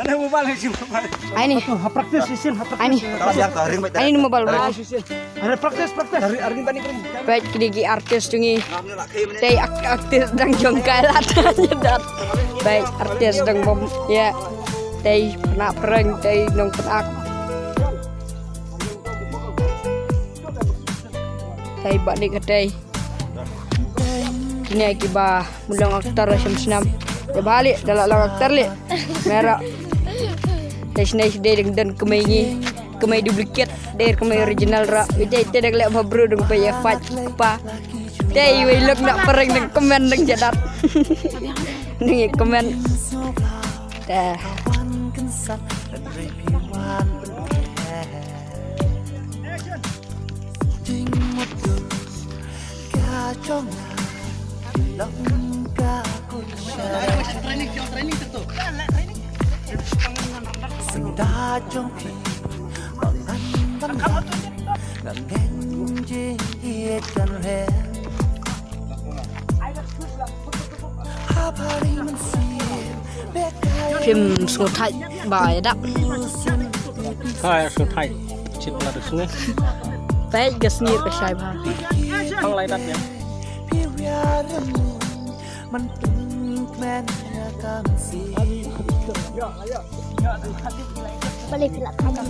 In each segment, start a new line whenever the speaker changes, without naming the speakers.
Ada mobile sih mobile.
Ini.
Praktis sisin,
Ini. Ini mobile.
Ada praktis. Hari tadi kering.
Baik kini artis tungi. Tei artis dang jongkai latanya dat. Baik artis dang bom ya. Tei pernah perang tei nong petak. Tei balik ke tei. Kini akibat mulang aktor Syam senam. Dia balik dalam aktor li. Merah. Tei snai dan kemai duplikat dari kemai original ra. Kita dak lek babru dong pa ya fat pa. Tei wilok nak perang deng komen deng jadat. Ning komen. Dah. Phim số thay bài đắp
Hai số thay chip là được sungai.
Baik gas ni pesai bah.
Ang lain ya.
Boleh filak kamu.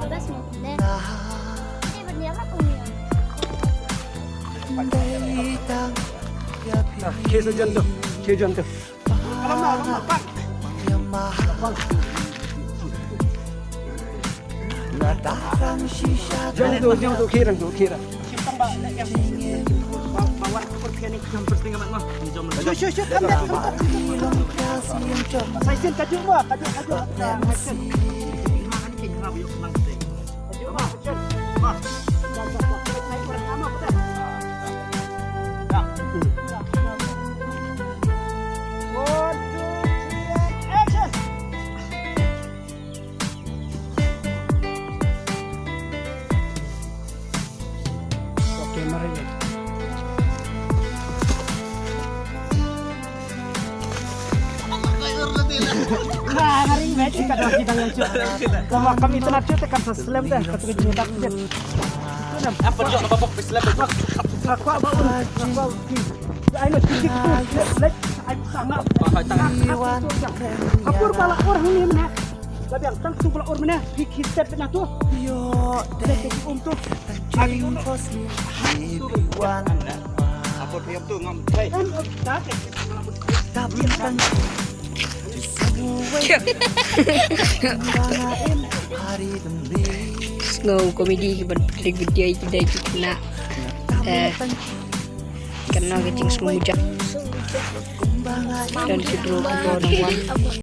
Abas mo. Ini berniaga punya.
Kesa jantung. Alamak, Pak. Jantung kira. Simpang Pak, yang bawa seperti ini hampir setengah mat mah. Syuk, saya sen kaju mah, kaju. Ngaring match kada kita yang cut. Kalau kami itu nak cut tekan seslam dah ketika nyetak jet. Itu dah. Apa jok babak seslam. Aku bawa. Ayo titik tu. Lek ai sangat. Apur bala orang ni mana? Tapi yang tang tu bala orang mana? Hit step na tu. Yo, dek untuk agi dulu. Apur dia tu ngam. Hei. Tapi kan
Ngau komedi ban video itu dah kena kena kecing semua dan kedua